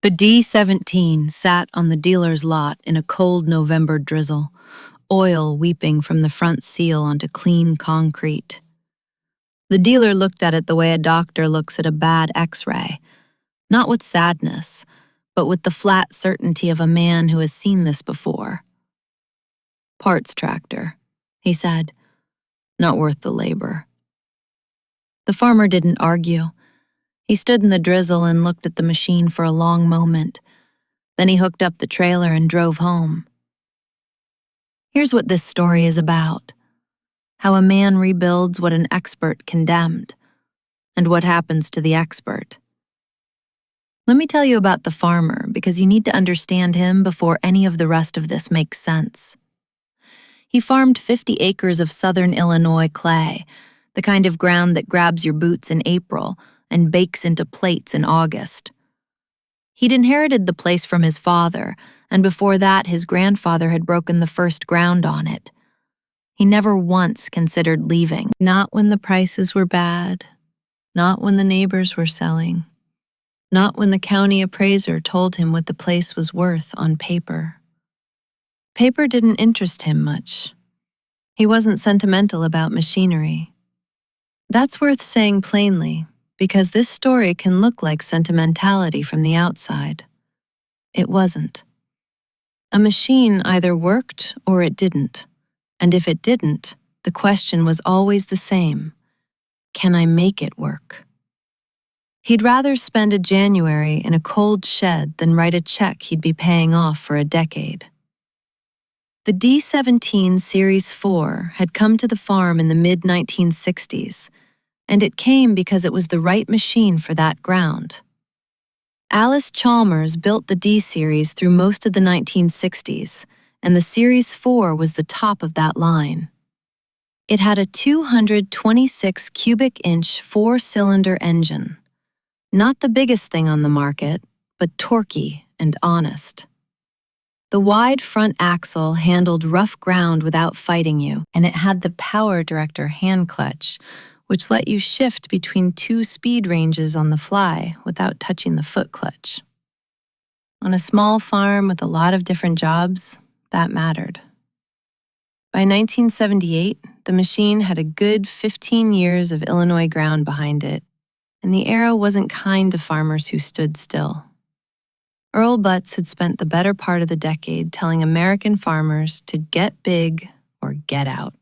The D17 sat on the dealer's lot in a cold November drizzle, oil weeping from the front seal onto clean concrete. The dealer looked at it the way a doctor looks at a bad X-ray, not with sadness, but with the flat certainty of a man who has seen this before. "Parts tractor," he said. "Not worth the labor." The farmer didn't argue. He stood in the drizzle and looked at the machine for a long moment. Then he hooked up the trailer and drove home. Here's what this story is about: how a man rebuilds what an expert condemned, and what happens to the expert. Let me tell you about the farmer, because you need to understand him before any of the rest of this makes sense. He farmed 50 acres of southern Illinois clay, the kind of ground that grabs your boots in April and bakes into plates in August. He'd inherited the place from his father, and before that his grandfather had broken the first ground on it. He never once considered leaving. Not when the prices were bad, not when the neighbors were selling, not when the county appraiser told him what the place was worth on paper. Paper didn't interest him much. He wasn't sentimental about machinery. That's worth saying plainly, because this story can look like sentimentality from the outside. It wasn't. A machine either worked or it didn't, and if it didn't, the question was always the same: can I make it work? He'd rather spend a January in a cold shed than write a check he'd be paying off for a decade. The D17 Series IV had come to the farm in the mid-1960s, and it came because it was the right machine for that ground. Allis-Chalmers built the D-Series through most of the 1960s, and the Series IV was the top of that line. It had a 226 cubic inch four-cylinder engine. Not the biggest thing on the market, but torquey and honest. The wide front axle handled rough ground without fighting you, and it had the power director hand clutch, which let you shift between two speed ranges on the fly without touching the foot clutch. On a small farm with a lot of different jobs, that mattered. By 1978, the machine had a good 15 years of Illinois ground behind it, and the era wasn't kind to farmers who stood still. Earl Butz had spent the better part of the decade telling American farmers to get big or get out.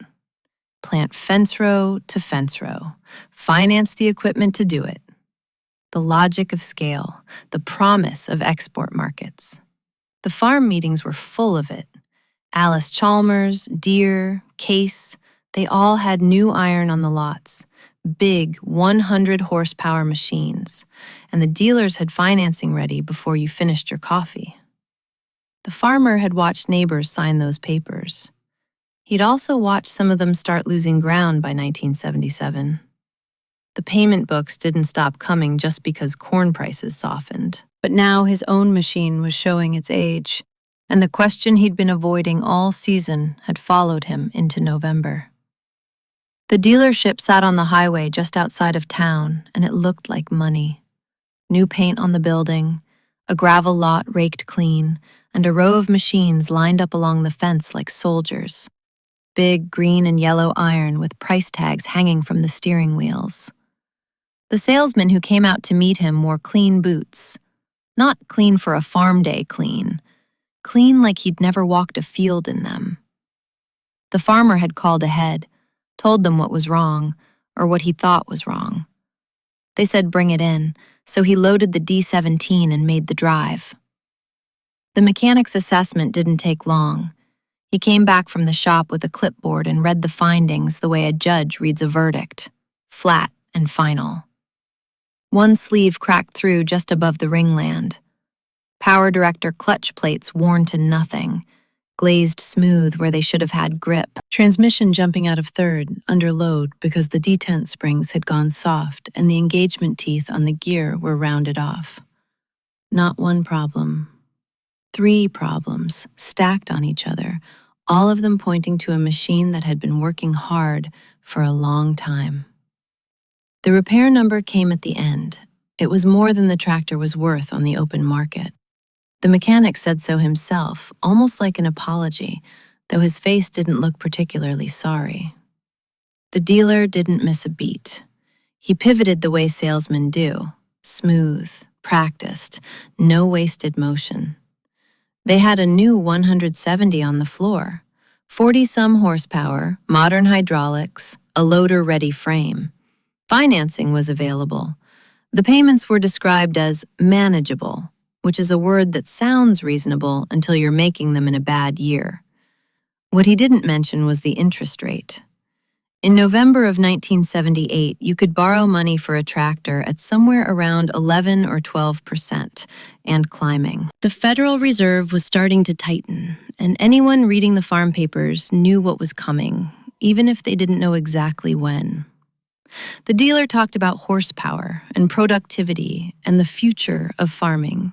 Plant fence row to fence row. Finance the equipment to do it. The logic of scale, the promise of export markets. The farm meetings were full of it. Allis-Chalmers, Deere, Case, they all had new iron on the lots. Big 100-horsepower machines, and the dealers had financing ready before you finished your coffee. The farmer had watched neighbors sign those papers. He'd also watched some of them start losing ground by 1977. The payment books didn't stop coming just because corn prices softened. But now his own machine was showing its age, and the question he'd been avoiding all season had followed him into November. The dealership sat on the highway just outside of town, and it looked like money. New paint on the building, a gravel lot raked clean, and a row of machines lined up along the fence like soldiers. Big green and yellow iron with price tags hanging from the steering wheels. The salesman who came out to meet him wore clean boots. Not clean for a farm day clean. Clean like he'd never walked a field in them. The farmer had called ahead, told them what was wrong, or what he thought was wrong. They said bring it in, so he loaded the D17 and made the drive. The mechanic's assessment didn't take long. He came back from the shop with a clipboard and read the findings the way a judge reads a verdict, flat and final. One sleeve cracked through just above the ringland. Power director clutch plates worn to nothing, glazed smooth where they should have had grip. Transmission jumping out of third, under load because the detent springs had gone soft and the engagement teeth on the gear were rounded off. Not one problem. 3 problems, stacked on each other, all of them pointing to a machine that had been working hard for a long time. The repair number came at the end. It was more than the tractor was worth on the open market. The mechanic said so himself, almost like an apology, though his face didn't look particularly sorry. The dealer didn't miss a beat. He pivoted the way salesmen do, smooth, practiced, no wasted motion. They had a new 170 on the floor, 40-some horsepower, modern hydraulics, a loader-ready frame. Financing was available. The payments were described as manageable, which is a word that sounds reasonable until you're making them in a bad year. What he didn't mention was the interest rate. In November of 1978, you could borrow money for a tractor at somewhere around 11 or 12%, and climbing. The Federal Reserve was starting to tighten, and anyone reading the farm papers knew what was coming, even if they didn't know exactly when. The dealer talked about horsepower and productivity and the future of farming.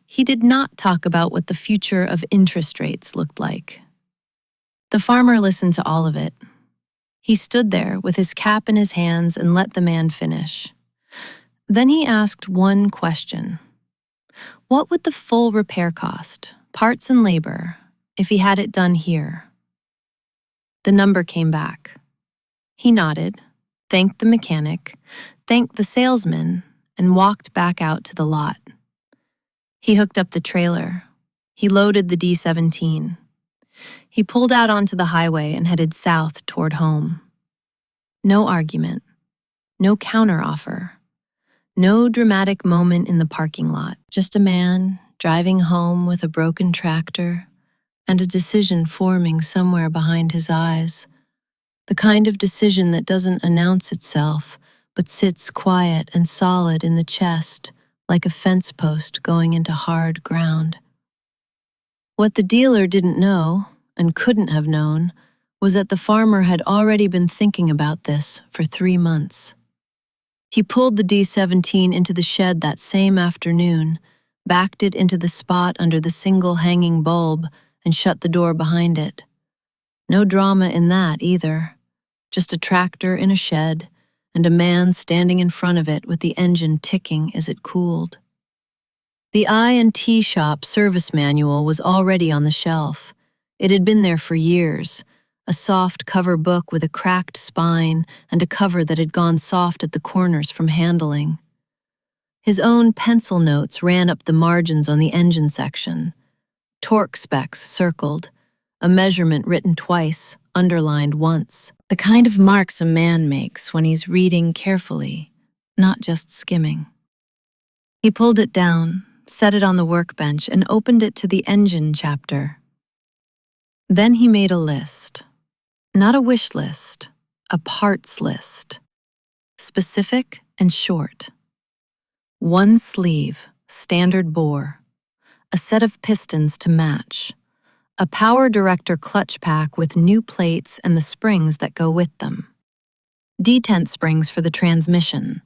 He did not talk about what the future of interest rates looked like. The farmer listened to all of it. He stood there with his cap in his hands and let the man finish. Then he asked one question. What would the full repair cost, parts and labor, if he had it done here? The number came back. He nodded, thanked the mechanic, thanked the salesman, and walked back out to the lot. He hooked up the trailer. He loaded the D17. He pulled out onto the highway and headed south toward home. No argument, no counteroffer, no dramatic moment in the parking lot, just a man driving home with a broken tractor and a decision forming somewhere behind his eyes, the kind of decision that doesn't announce itself but sits quiet and solid in the chest like a fence post going into hard ground. What the dealer didn't know, and couldn't have known, was that the farmer had already been thinking about this for 3 months. He pulled the D17 into the shed that same afternoon, backed it into the spot under the single hanging bulb, and shut the door behind it. No drama in that either. Just a tractor in a shed, and a man standing in front of it with the engine ticking as it cooled. The I&T shop service manual was already on the shelf. It had been there for years, a soft cover book with a cracked spine and a cover that had gone soft at the corners from handling. His own pencil notes ran up the margins on the engine section. Torque specs circled, a measurement written twice, underlined once. The kind of marks a man makes when he's reading carefully, not just skimming. He pulled it down, set it on the workbench, and opened it to the engine chapter. Then he made a list. Not a wish list, a parts list. Specific and short. 1 sleeve, standard bore. A set of pistons to match. A power director clutch pack with new plates and the springs that go with them. Detent springs for the transmission.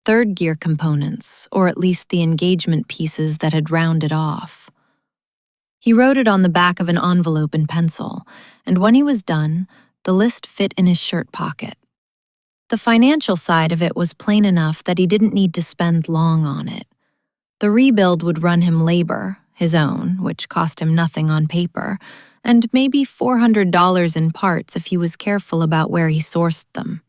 3rd gear components, or at least the engagement pieces that had rounded off. He wrote it on the back of an envelope in pencil, and when he was done, the list fit in his shirt pocket. The financial side of it was plain enough that he didn't need to spend long on it. The rebuild would run him labor, his own, which cost him nothing on paper, and maybe $400 in parts if he was careful about where he sourced them.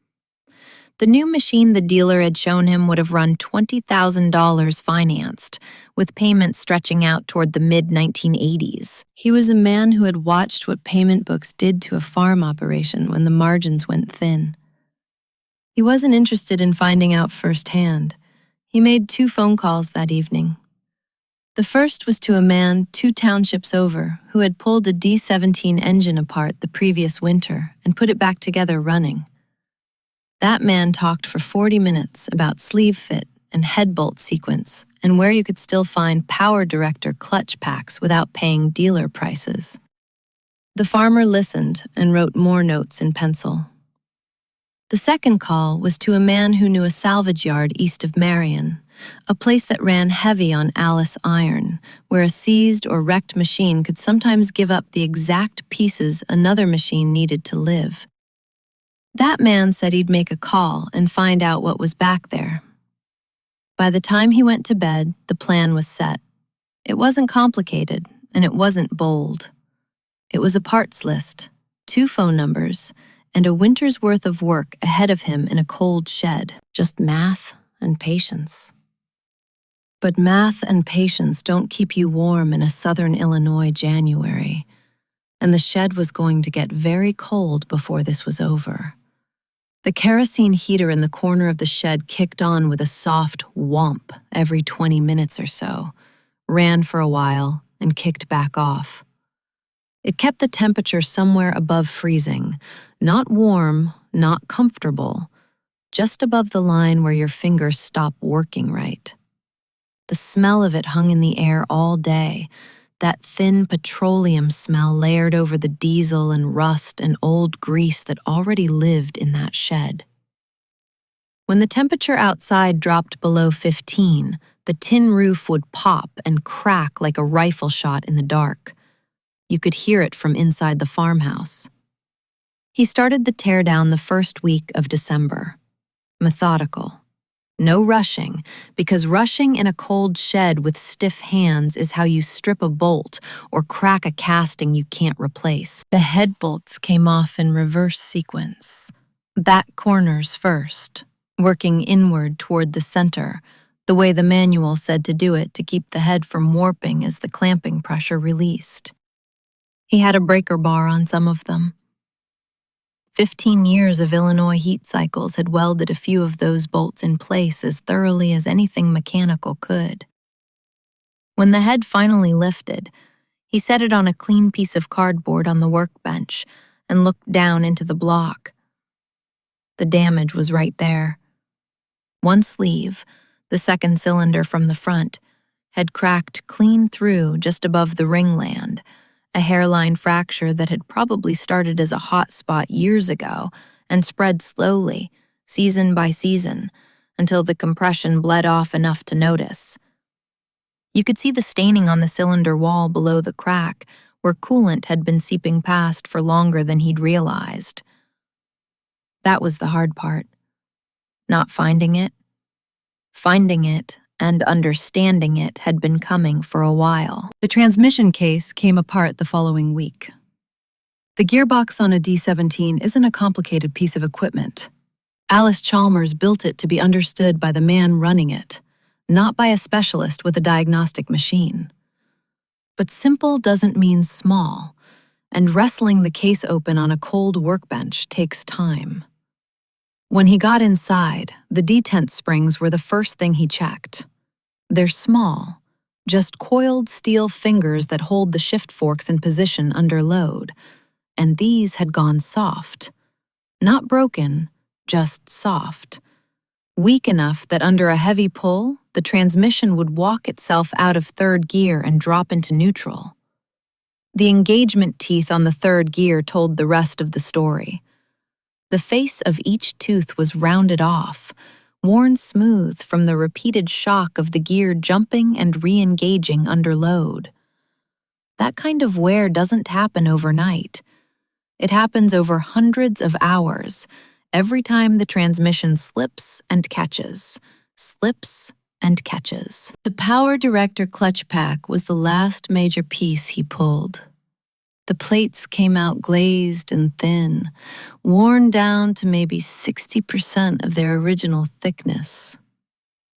The new machine the dealer had shown him would have run $20,000 financed, with payments stretching out toward the mid-1980s. He was a man who had watched what payment books did to a farm operation when the margins went thin. He wasn't interested in finding out firsthand. He made 2 phone calls that evening. The first was to a man 2 townships over who had pulled a D17 engine apart the previous winter and put it back together running. That man talked for 40 minutes about sleeve fit and head bolt sequence and where you could still find power director clutch packs without paying dealer prices. The farmer listened and wrote more notes in pencil. The second call was to a man who knew a salvage yard east of Marion, a place that ran heavy on Allis iron, where a seized or wrecked machine could sometimes give up the exact pieces another machine needed to live. That man said he'd make a call and find out what was back there. By the time he went to bed, the plan was set. It wasn't complicated, and it wasn't bold. It was a parts list, 2 phone numbers, and a winter's worth of work ahead of him in a cold shed. Just math and patience. But math and patience don't keep you warm in a southern Illinois January, and the shed was going to get very cold before this was over. The kerosene heater in the corner of the shed kicked on with a soft whomp every 20 minutes or so, ran for a while, and kicked back off. It kept the temperature somewhere above freezing, not warm, not comfortable, just above the line where your fingers stop working right. The smell of it hung in the air all day, that thin petroleum smell layered over the diesel and rust and old grease that already lived in that shed. When the temperature outside dropped below 15, the tin roof would pop and crack like a rifle shot in the dark. You could hear it from inside the farmhouse. He started the teardown the first week of December. Methodical. No rushing, because rushing in a cold shed with stiff hands is how you strip a bolt or crack a casting you can't replace. The head bolts came off in reverse sequence. Back corners first, working inward toward the center, the way the manual said to do it to keep the head from warping as the clamping pressure released. He had a breaker bar on some of them. 15 years of Illinois heat cycles had welded a few of those bolts in place as thoroughly as anything mechanical could. When the head finally lifted, he set it on a clean piece of cardboard on the workbench and looked down into the block. The damage was right there. One sleeve, the second cylinder from the front, had cracked clean through just above the ringland, a hairline fracture that had probably started as a hot spot years ago and spread slowly, season by season, until the compression bled off enough to notice. You could see the staining on the cylinder wall below the crack, where coolant had been seeping past for longer than he'd realized. That was the hard part. Not finding it. Finding it and understanding it had been coming for a while. The transmission case came apart the following week. The gearbox on a D17 isn't a complicated piece of equipment. Allis-Chalmers built it to be understood by the man running it, not by a specialist with a diagnostic machine. But simple doesn't mean small, and wrestling the case open on a cold workbench takes time. When he got inside, the detent springs were the first thing he checked. They're small, just coiled steel fingers that hold the shift forks in position under load, and these had gone soft. Not broken, just soft. Weak enough that under a heavy pull, the transmission would walk itself out of third gear and drop into neutral. The engagement teeth on the third gear told the rest of the story. The face of each tooth was rounded off, worn smooth from the repeated shock of the gear jumping and re-engaging under load. That kind of wear doesn't happen overnight. It happens over hundreds of hours, every time the transmission slips and catches, slips and catches. The power director clutch pack was the last major piece he pulled. The plates came out glazed and thin, worn down to maybe 60% of their original thickness.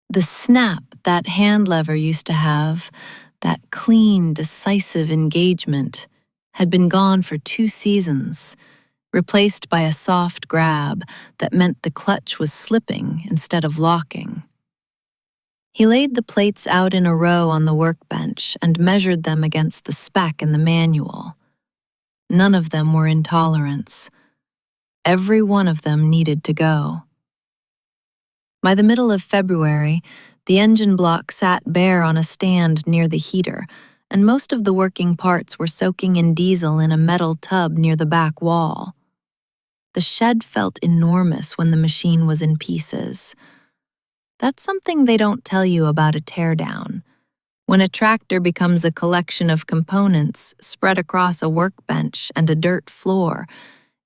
The snap that hand lever used to have, that clean, decisive engagement, had been gone for 2 seasons, replaced by a soft grab that meant the clutch was slipping instead of locking. He laid the plates out in a row on the workbench and measured them against the spec in the manual. None of them were in tolerance. Every one of them needed to go. By the middle of February, the engine block sat bare on a stand near the heater, and most of the working parts were soaking in diesel in a metal tub near the back wall. The shed felt enormous when the machine was in pieces. That's something they don't tell you about a teardown. When a tractor becomes a collection of components spread across a workbench and a dirt floor,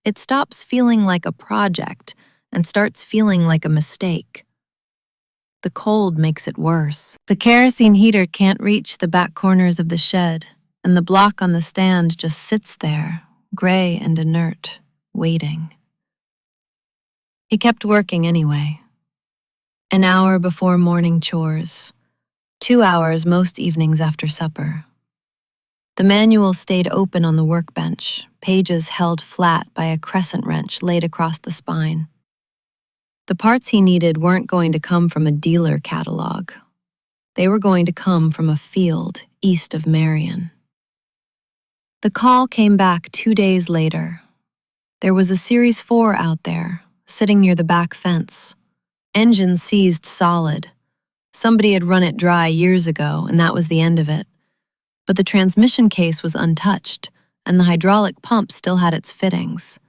it stops feeling like a project and starts feeling like a mistake. The cold makes it worse. The kerosene heater can't reach the back corners of the shed, and the block on the stand just sits there, gray and inert, waiting. He kept working anyway. An hour before morning chores, 2 hours most evenings after supper. The manual stayed open on the workbench, pages held flat by a crescent wrench laid across the spine. The parts he needed weren't going to come from a dealer catalog. They were going to come from a field east of Marion. The call came back 2 days later. There was a Series IV out there, sitting near the back fence. Engine seized solid. Somebody had run it dry years ago, and that was the end of it. But the transmission case was untouched, and the hydraulic pump still had its fittings.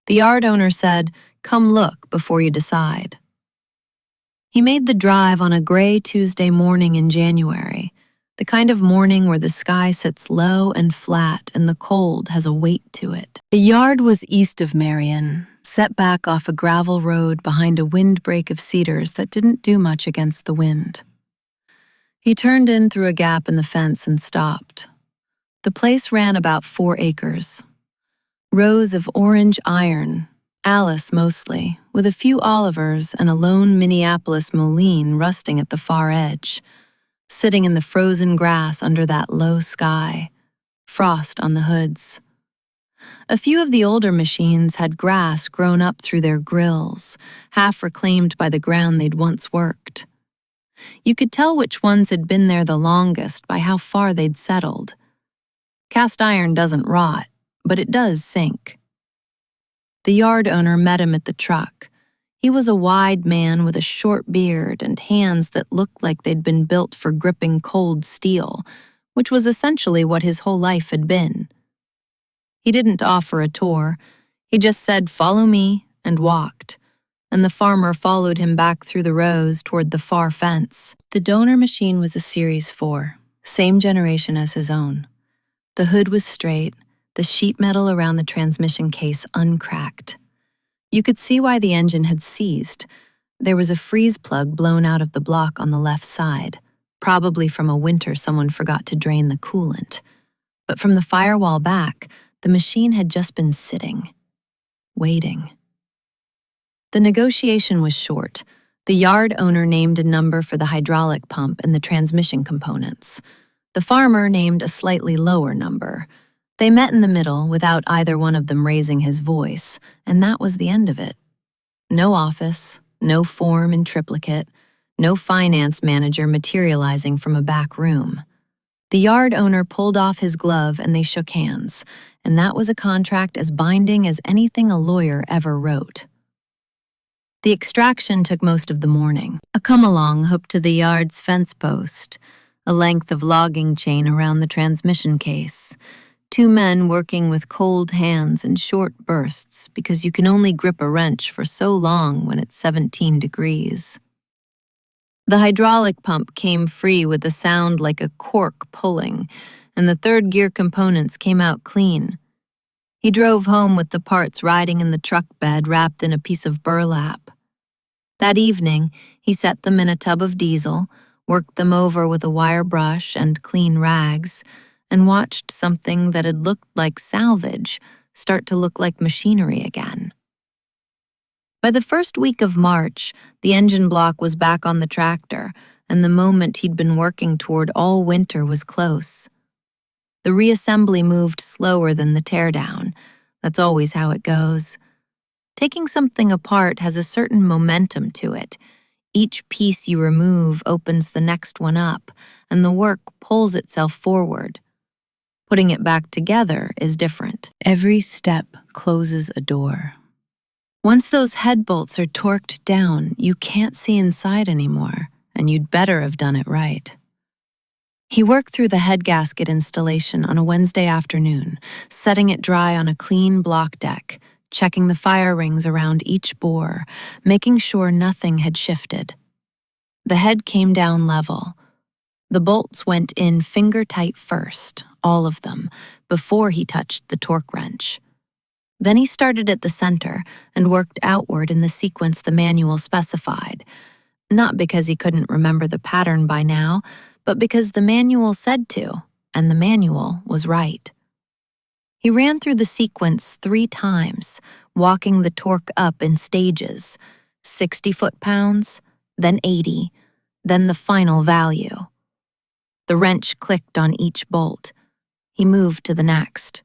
The yard owner said, "Come look before you decide." He made the drive on a gray Tuesday morning in January, the kind of morning where the sky sits low and flat and the cold has a weight to it. The yard was east of Marion, set back off a gravel road behind a windbreak of cedars that didn't do much against the wind. He turned in through a gap in the fence and stopped. The place ran about 4 acres. Rows of orange iron, Alice mostly, with a few Olivers and a lone Minneapolis Moline rusting at the far edge, sitting in the frozen grass under that low sky, frost on the hoods. A few of the older machines had grass grown up through their grills, half reclaimed by the ground they'd once worked. You could tell which ones had been there the longest by how far they'd settled. Cast iron doesn't rot, but it does sink. The yard owner met him at the truck. He was a wide man with a short beard and hands that looked like they'd been built for gripping cold steel, which was essentially what his whole life had been. He didn't offer a tour. He just said, "Follow me," and walked, and the farmer followed him back through the rows toward the far fence. The donor machine was a Series IV, same generation as his own. The hood was straight, the sheet metal around the transmission case uncracked. You could see why the engine had seized. There was a freeze plug blown out of the block on the left side, probably from a winter someone forgot to drain the coolant. But from the firewall back, the machine had just been sitting, waiting. The negotiation was short. The yard owner named a number for the hydraulic pump and the transmission components. The farmer named a slightly lower number. They met in the middle without either one of them raising his voice, and that was the end of it. No office, no form in triplicate, no finance manager materializing from a back room. The yard owner pulled off his glove and they shook hands, and that was a contract as binding as anything a lawyer ever wrote. The extraction took most of the morning. A come-along hooked to the yard's fence post, a length of logging chain around the transmission case. 2 men working with cold hands in short bursts because you can only grip a wrench for so long when it's 17 degrees. The hydraulic pump came free with a sound like a cork pulling, and the third gear components came out clean. He drove home with the parts riding in the truck bed wrapped in a piece of burlap. That evening, he set them in a tub of diesel, worked them over with a wire brush and clean rags, and watched something that had looked like salvage start to look like machinery again. By the first week of March, the engine block was back on the tractor, and the moment he'd been working toward all winter was close. The reassembly moved slower than the teardown. That's always how it goes. Taking something apart has a certain momentum to it. Each piece you remove opens the next one up, and the work pulls itself forward. Putting it back together is different. Every step closes a door. Once those head bolts are torqued down, you can't see inside anymore, and you'd better have done it right. He worked through the head gasket installation on a Wednesday afternoon, setting it dry on a clean block deck, checking the fire rings around each bore, making sure nothing had shifted. The head came down level. The bolts went in finger-tight first, all of them, before he touched the torque wrench. Then he started at the center and worked outward in the sequence the manual specified. Not because he couldn't remember the pattern by now, but because the manual said to, and the manual was right. He ran through the sequence 3 times, walking the torque up in stages, 60 foot-pounds, then 80, then the final value. The wrench clicked on each bolt. He moved to the next.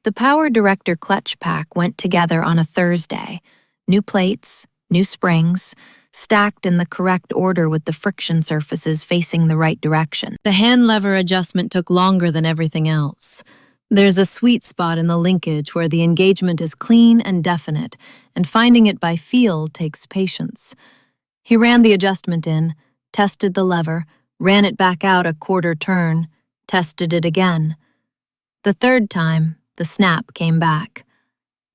The Power Director clutch pack went together on a Thursday. New plates, new springs, stacked in the correct order with the friction surfaces facing the right direction. The hand lever adjustment took longer than everything else. There's a sweet spot in the linkage where the engagement is clean and definite, and finding it by feel takes patience. He ran the adjustment in, tested the lever, ran it back out a quarter turn, tested it again. The third time, the snap came back.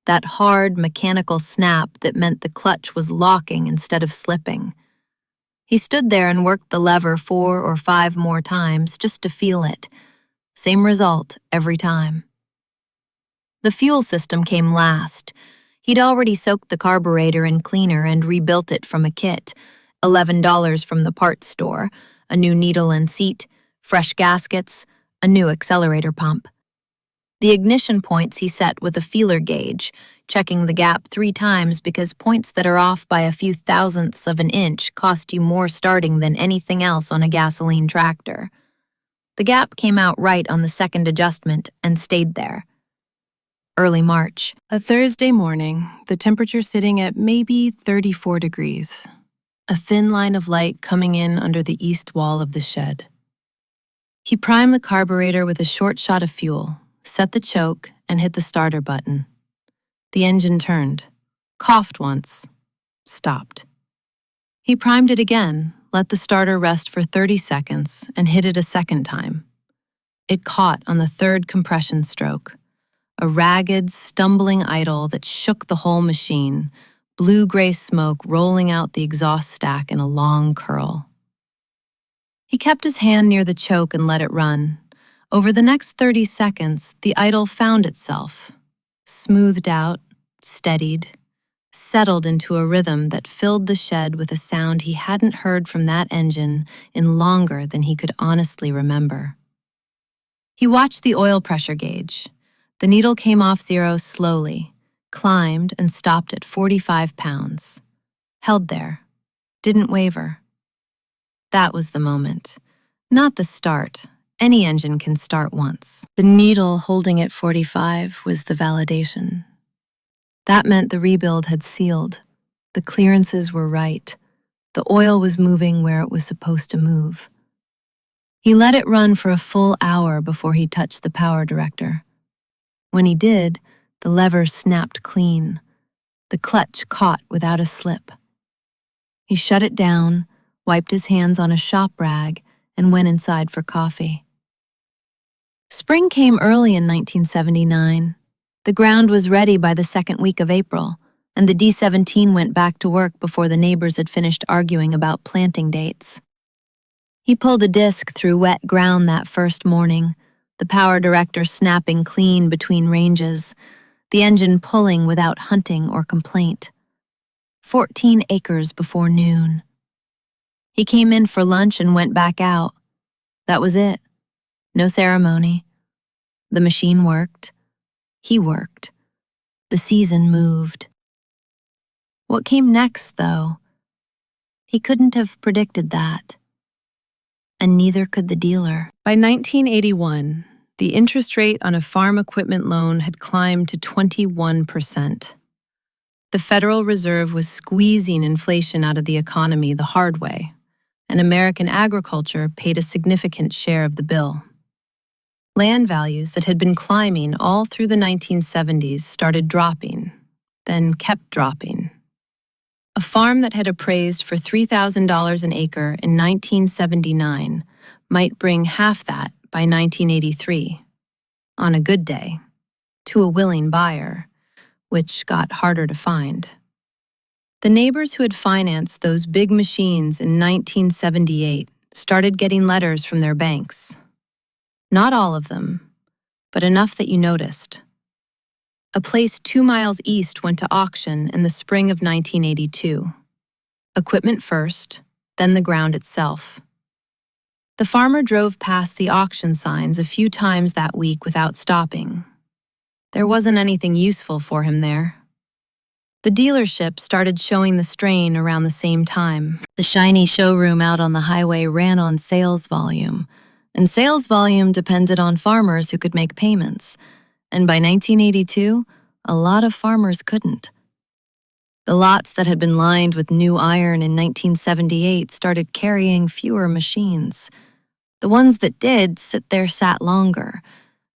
That hard, mechanical snap that meant the clutch was locking instead of slipping. He stood there and worked the lever 4 or 5 more times just to feel it. Same result every time. The fuel system came last. He'd already soaked the carburetor in cleaner and rebuilt it from a kit, $11 from the parts store, a new needle and seat, fresh gaskets, a new accelerator pump. The ignition points he set with a feeler gauge, checking the gap 3 times because points that are off by a few thousandths of an inch cost you more starting than anything else on a gasoline tractor. The gap came out right on the second adjustment and stayed there. Early March. A Thursday morning, the temperature sitting at maybe 34 degrees. A thin line of light coming in under the east wall of the shed. He primed the carburetor with a short shot of fuel, set the choke, and hit the starter button. The engine turned, coughed once, stopped. He primed it again, let the starter rest for 30 seconds, and hit it a second time. It caught on the third compression stroke, a ragged, stumbling idle that shook the whole machine, blue-gray smoke rolling out the exhaust stack in a long curl. He kept his hand near the choke and let it run. Over the next 30 seconds, the idle found itself, smoothed out, steadied, settled into a rhythm that filled the shed with a sound he hadn't heard from that engine in longer than he could honestly remember. He watched the oil pressure gauge. The needle came off 0 slowly, climbed and stopped at 45 pounds. Held there, didn't waver. That was the moment. Not the start. Any engine can start once. The needle holding at 45 was the validation. That meant the rebuild had sealed. The clearances were right. The oil was moving where it was supposed to move. He let it run for a full hour before he touched the power director. When he did, the lever snapped clean. The clutch caught without a slip. He shut it down, wiped his hands on a shop rag, and went inside for coffee. Spring came early in 1979. The ground was ready by the second week of April, and the D17 went back to work before the neighbors had finished arguing about planting dates. He pulled a disc through wet ground that first morning, the power director snapping clean between ranges, the engine pulling without hunting or complaint. 14 acres before noon. He came in for lunch and went back out. That was it. No ceremony. The machine worked. He worked. The season moved. What came next, though? He couldn't have predicted that. And neither could the dealer. By 1981, the interest rate on a farm equipment loan had climbed to 21%. The Federal Reserve was squeezing inflation out of the economy the hard way, and American agriculture paid a significant share of the bill. Land values that had been climbing all through the 1970s started dropping, then kept dropping. A farm that had appraised for $3,000 an acre in 1979 might bring half that by 1983, on a good day, to a willing buyer, which got harder to find. The neighbors who had financed those big machines in 1978 started getting letters from their banks. Not all of them, but enough that you noticed. A place 2 miles east went to auction in the spring of 1982. Equipment first, then the ground itself. The farmer drove past the auction signs a few times that week without stopping. There wasn't anything useful for him there. The dealership started showing the strain around the same time. The shiny showroom out on the highway ran on sales volume, and sales volume depended on farmers who could make payments. And by 1982, a lot of farmers couldn't. The lots that had been lined with new iron in 1978 started carrying fewer machines. The ones that did sit there sat longer.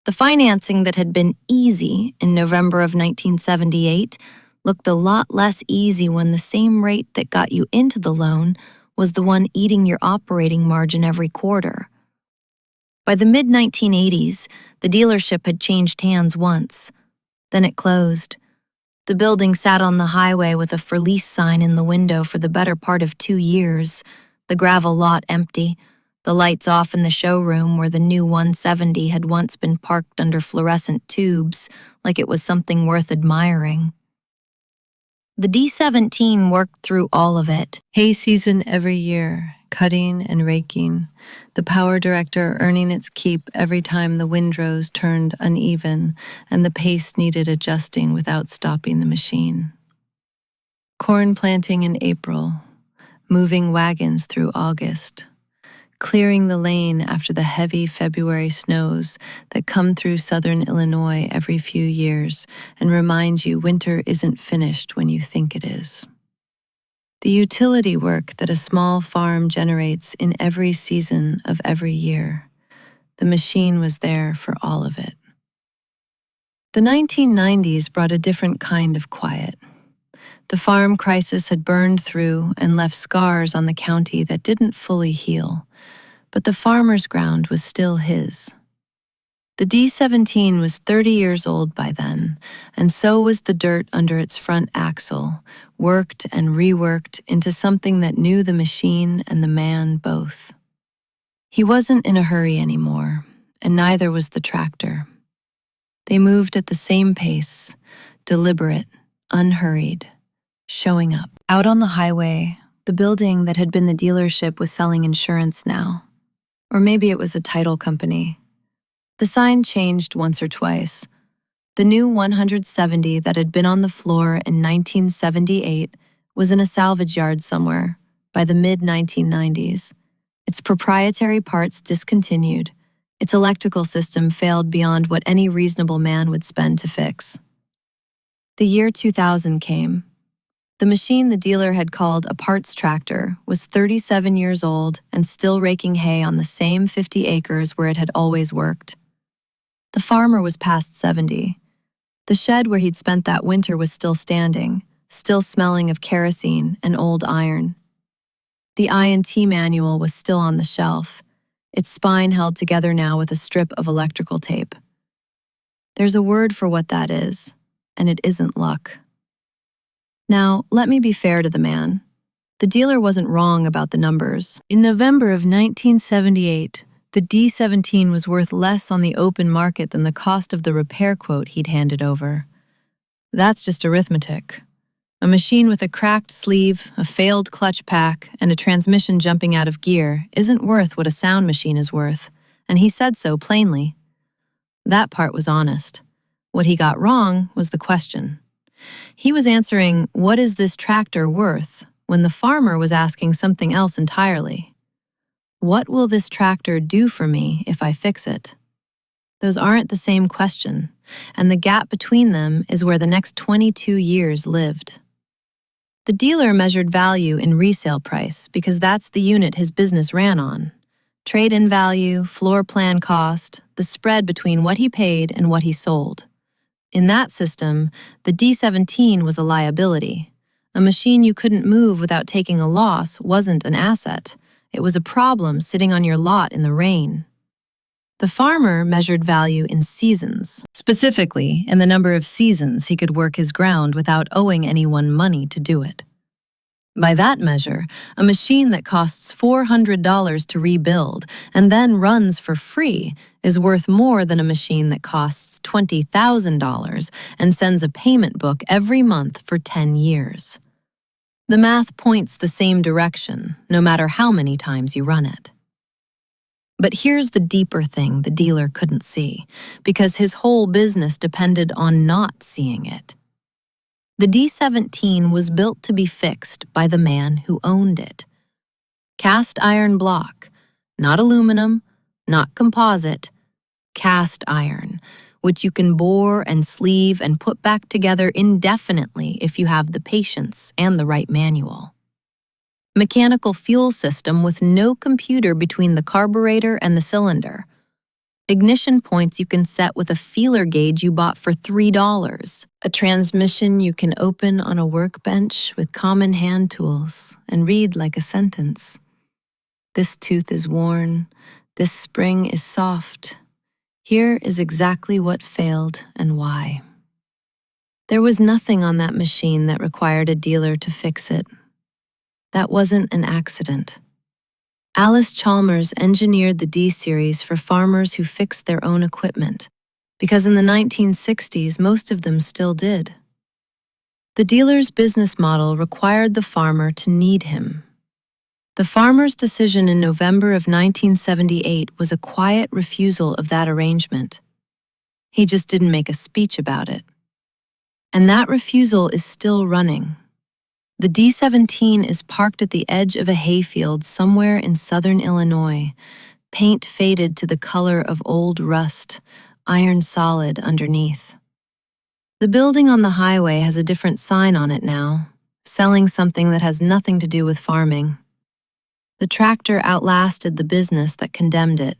The financing that had been easy in November of 1978 looked a lot less easy when the same rate that got you into the loan was the one eating your operating margin every quarter. By the mid-1980s, the dealership had changed hands once. Then it closed. The building sat on the highway with a for lease sign in the window for the better part of 2 years, the gravel lot empty, the lights off in the showroom where the new 170 had once been parked under fluorescent tubes like it was something worth admiring. The D17 worked through all of it. Hay season every year, cutting and raking, the power director earning its keep every time the windrows turned uneven and the pace needed adjusting without stopping the machine. Corn planting in April, moving wagons through August, clearing the lane after the heavy February snows that come through southern Illinois every few years and remind you winter isn't finished when you think it is. The utility work that a small farm generates in every season of every year, the machine was there for all of it. The 1990s brought a different kind of quiet. The farm crisis had burned through and left scars on the county that didn't fully heal, but the farmer's ground was still his. The D17 was 30 years old by then, and so was the dirt under its front axle, worked and reworked into something that knew the machine and the man both. He wasn't in a hurry anymore, and neither was the tractor. They moved at the same pace, deliberate, unhurried, showing up. Out on the highway, the building that had been the dealership was selling insurance now. Or maybe it was a title company. The sign changed once or twice. The new 170 that had been on the floor in 1978 was in a salvage yard somewhere by the mid-1990s. Its proprietary parts discontinued. Its electrical system failed beyond what any reasonable man would spend to fix. The year 2000 came. The machine the dealer had called a parts tractor was 37 years old and still raking hay on the same 50 acres where it had always worked. The farmer was past 70. The shed where he'd spent that winter was still standing, still smelling of kerosene and old iron. The I&T manual was still on the shelf, its spine held together now with a strip of electrical tape. There's a word for what that is, and it isn't luck. Now, let me be fair to the man. The dealer wasn't wrong about the numbers. In November of 1978, the D17 was worth less on the open market than the cost of the repair quote he'd handed over. That's just arithmetic. A machine with a cracked sleeve, a failed clutch pack, and a transmission jumping out of gear isn't worth what a sound machine is worth, and he said so plainly. That part was honest. What he got wrong was the question. He was answering, "What is this tractor worth?" when the farmer was asking something else entirely. What will this tractor do for me if I fix it? Those aren't the same question, and the gap between them is where the next 22 years lived. The dealer measured value in resale price because that's the unit his business ran on. Trade-in value, floor plan cost, the spread between what he paid and what he sold. In that system, the D17 was a liability. A machine you couldn't move without taking a loss wasn't an asset. It was a problem sitting on your lot in the rain. The farmer measured value in seasons, specifically in the number of seasons he could work his ground without owing anyone money to do it. By that measure, a machine that costs $400 to rebuild and then runs for free is worth more than a machine that costs $20,000 and sends a payment book every month for 10 years. The math points the same direction, no matter how many times you run it. But here's the deeper thing the dealer couldn't see, because his whole business depended on not seeing it. The D17 was built to be fixed by the man who owned it. Cast iron block, not aluminum, not composite, cast iron, which you can bore and sleeve and put back together indefinitely if you have the patience and the right manual. Mechanical fuel system with no computer between the carburetor and the cylinder. Ignition points you can set with a feeler gauge you bought for $3. A transmission you can open on a workbench with common hand tools and read like a sentence. This tooth is worn. This spring is soft. Here is exactly what failed and why. There was nothing on that machine that required a dealer to fix it. That wasn't an accident. Allis-Chalmers engineered the D-Series for farmers who fixed their own equipment, because in the 1960s, most of them still did. The dealer's business model required the farmer to need him. The farmer's decision in November of 1978 was a quiet refusal of that arrangement. He just didn't make a speech about it. And that refusal is still running. The D17 is parked at the edge of a hayfield somewhere in southern Illinois, paint faded to the color of old rust, iron solid underneath. The building on the highway has a different sign on it now, selling something that has nothing to do with farming. The tractor outlasted the business that condemned it.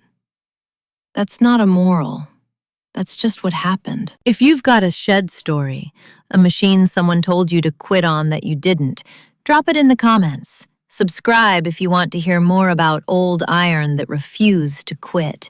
That's not a moral. That's just what happened. If you've got a shed story, a machine someone told you to quit on that you didn't, drop it in the comments. Subscribe if you want to hear more about old iron that refused to quit.